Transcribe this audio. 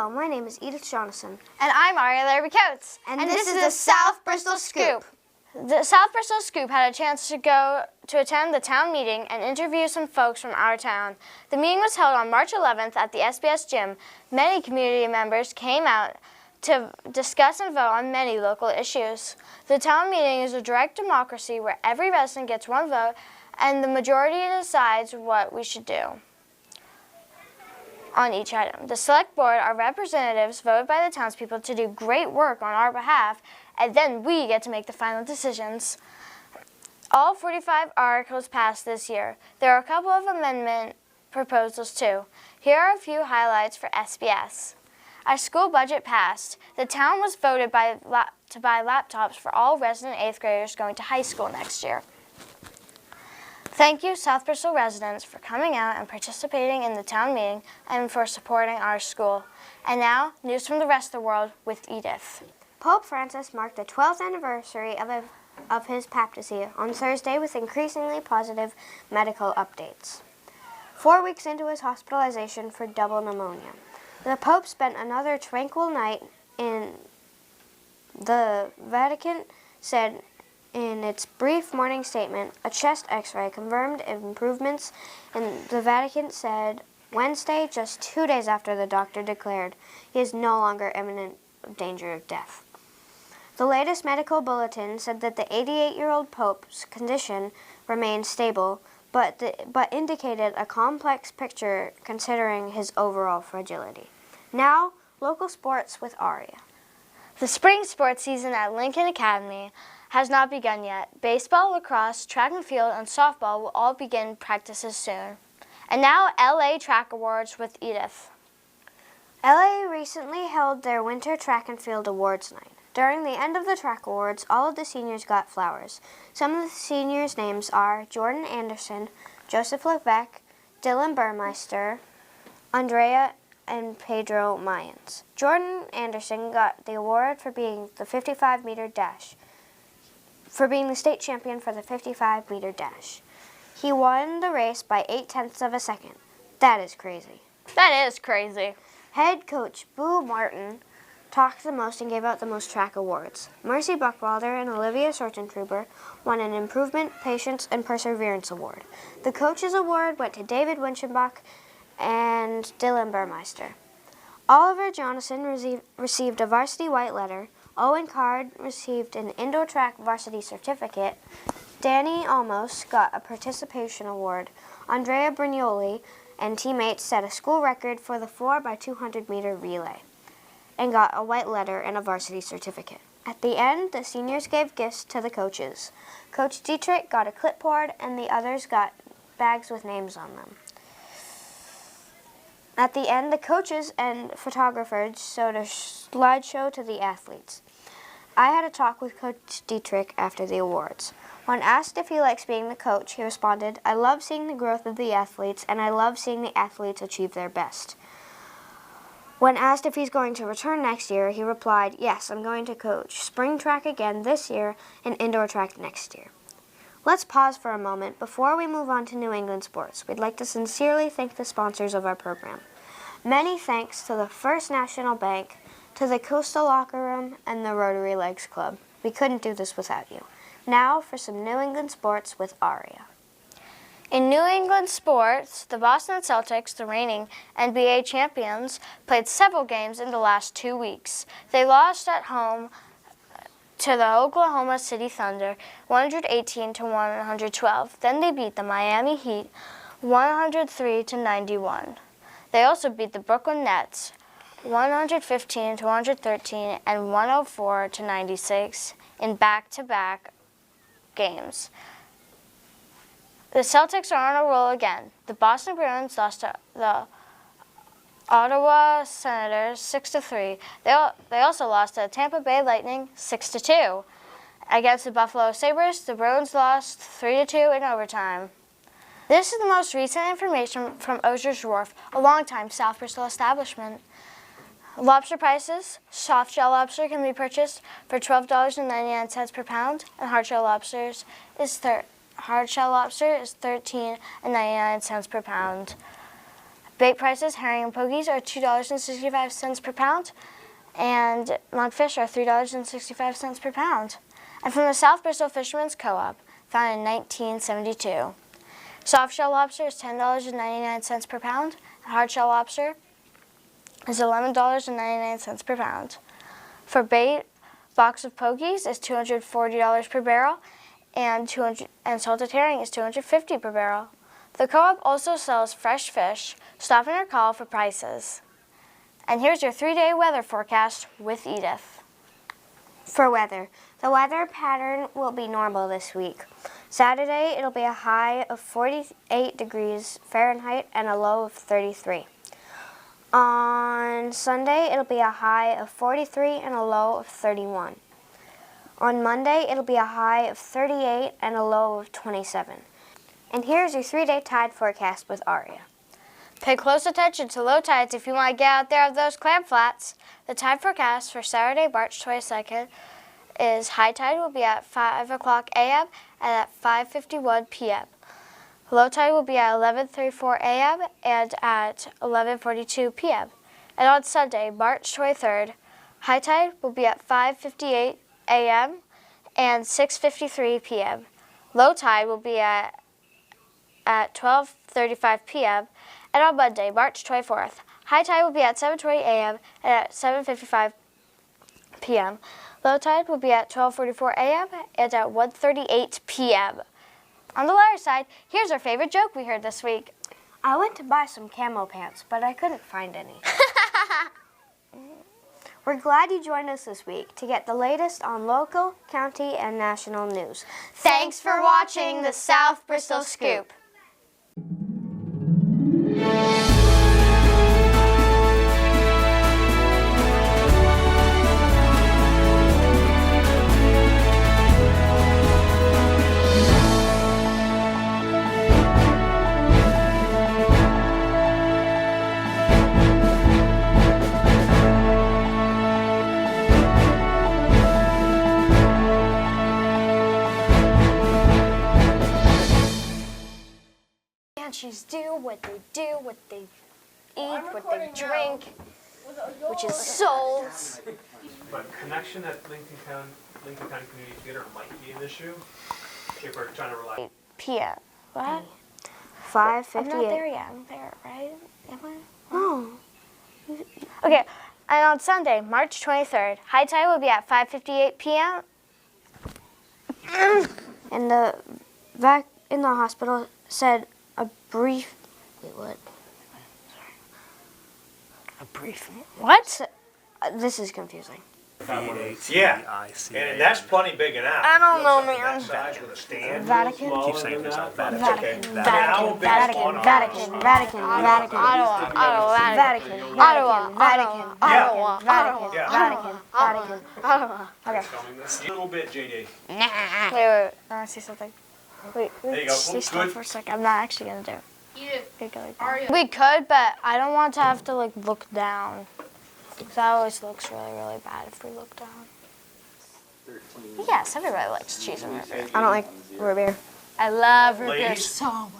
Hello, my name is Edith Jonathan. And I'm Aria Larry Coates. And this is the South Bristol Scoop. The South Bristol Scoop had a chance to attend the town meeting and interview some folks from our town. The meeting was held on March 11th at the SBS gym. Many community members came out to discuss and vote on many local issues. The town meeting is a direct democracy where every resident gets one vote and the majority decides what we should do on each item. The select board, our representatives, voted by the townspeople to do great work on our behalf, and then we get to make the final decisions. All 45 articles passed this year. There are a couple of amendment proposals too. Here are a few highlights for SBS. Our school budget passed. The town was voted to buy laptops for all resident 8th graders going to high school next year. Thank you, South Bristol residents, for coming out and participating in the town meeting and for supporting our school. And now, news from the rest of the world with Edith. Pope Francis marked the 12th anniversary of his papacy on Thursday with increasingly positive medical updates. 4 weeks into his hospitalization for double pneumonia, the Pope spent another tranquil night in the Vatican said in its brief morning statement. A chest x-ray confirmed improvements, and the Vatican said Wednesday, just 2 days after the doctor declared he is no longer imminent danger of death. The latest medical bulletin said that the 88-year-old Pope's condition remained stable, but indicated a complex picture considering his overall fragility. Now, local sports with Aria. The spring sports season at Lincoln Academy has not begun yet. Baseball, lacrosse, track and field, and softball will all begin practices soon. And now, LA Track Awards with Edith. LA recently held their Winter Track and Field Awards night. During the end of the track awards, all of the seniors got flowers. Some of the seniors' names are Jordan Anderson, Joseph Levesque, Dylan Burmeister, Andrea, and Pedro Mayans. Jordan Anderson got the award for being the 55-meter dash, for being the state champion for the 55-meter dash. He won the race by 0.8 of a second. That is crazy. That is crazy. Head coach Boo Martin talked the most and gave out the most track awards. Mercy Buckwalder and Olivia Sortentruber won an Improvement, Patience, and Perseverance Award. The coach's award went to David Winchenbach and Dylan Burmeister. Oliver Jonathan received a varsity white letter. Owen Card received an indoor track varsity certificate. Danny Almos got a participation award. Andrea Brignoli and teammates set a school record for the 4x200 meter relay and got a white letter and a varsity certificate. At the end, the seniors gave gifts to the coaches. Coach Dietrich got a clipboard and the others got bags with names on them. At the end, the coaches and photographers showed a slideshow to the athletes. I had a talk with Coach Dietrich after the awards. When asked if he likes being the coach, he responded, "I love seeing the growth of the athletes, and I love seeing the athletes achieve their best." When asked if he's going to return next year, he replied, "Yes, I'm going to coach spring track again this year and indoor track next year." Let's pause for a moment before we move on to New England sports. We'd like to sincerely thank the sponsors of our program. Many thanks to the First National Bank, to the Coastal Locker Room, and the Rotary Legs Club. We couldn't do this without you. Now for some New England sports with Aria. In New England sports, the Boston Celtics, the reigning NBA champions, played several games in the last 2 weeks. They lost at home to the Oklahoma City Thunder 118-112. Then they beat the Miami Heat 103-91. They also beat the Brooklyn Nets 115-113 and 104-96 in back-to-back games. The Celtics are on a roll again. The Boston Bruins lost to the Ottawa Senators 6-3. They also lost to the Tampa Bay Lightning 6-2. Against the Buffalo Sabres, the Bruins lost 3-2 in overtime. This is the most recent information from Ozer's Wharf, a longtime South Bristol establishment. Lobster prices: soft shell lobster can be purchased for $12.99 per pound, and hard shell lobster is $13.99 per pound. Bait prices, herring and pokies are $2.65 per pound, and lungfish are $3.65 per pound. And from the South Bristol Fishermen's Co-op, founded in 1972. Soft-shell lobster is $10.99 per pound, and hard-shell lobster is $11.99 per pound. For bait, box of pokies is $240 per barrel, and salted herring is $250 per barrel. The co-op also sells fresh fish. Stop in or call for prices. And here's your 3-day weather forecast with Edith. For weather, the weather pattern will be normal this week. Saturday, it'll be a high of 48 degrees Fahrenheit and a low of 33. On Sunday, it'll be a high of 43 and a low of 31. On Monday, it'll be a high of 38 and a low of 27. And here's your 3-day tide forecast with Aria. Pay close attention to low tides if you want to get out there of those clam flats. The tide forecast for Saturday, March 22nd is high tide will be at 5 o'clock a.m. and at 5:51 p.m. Low tide will be at 11:34 a.m. and at 11:42 p.m. And on Sunday, March 23rd, high tide will be at 5:58 a.m. and 6:53 p.m. Low tide will be at 12:35 p.m. And on Monday, March 24th, high tide will be at 7:20 a.m. and at 7:55 p.m. Low tide will be at 12:44 a.m. and at 1:38 p.m. On the lighter side, here's our favorite joke we heard this week. I went to buy some camo pants, but I couldn't find any. We're glad you joined us this week to get the latest on local, county, and national news. Thanks for watching the South Bristol Scoop. She's do, what they eat, what they drink, which is souls. But connection at Lincoln County Community Theater might be an issue if we're trying to rely. p.m. What? 5:58. I'm not there yet. I'm there, right? Am I? No. Okay, and on Sunday, March 23rd, high tide will be at 5:58 p.m. And the vac in the hospital said a brief. Wait, what? A brief. What? This is confusing. Yeah, and that's plenty big enough. I don't know, That man. size with a stand. Vatican. Keep saying this out. That's okay. Vatican. I mean, how big is Vatican. one of Vatican. those? Vatican. Vatican. Ottawa. Vatican. Ottawa. Vatican. Ottawa. Vatican. Yeah. Vatican. Vatican. Ottawa. Okay. Filming this a little bit, JD. Wait. I want to see something. Wait. There you go. Stay still Good. for a second. I'm not actually going to do it. Edith, We could, but I don't want to have to like look down. Because that always looks really, really bad if we look down. Yes, everybody likes cheese and root beer. I don't like root beer. I love root beer Ladies? so much.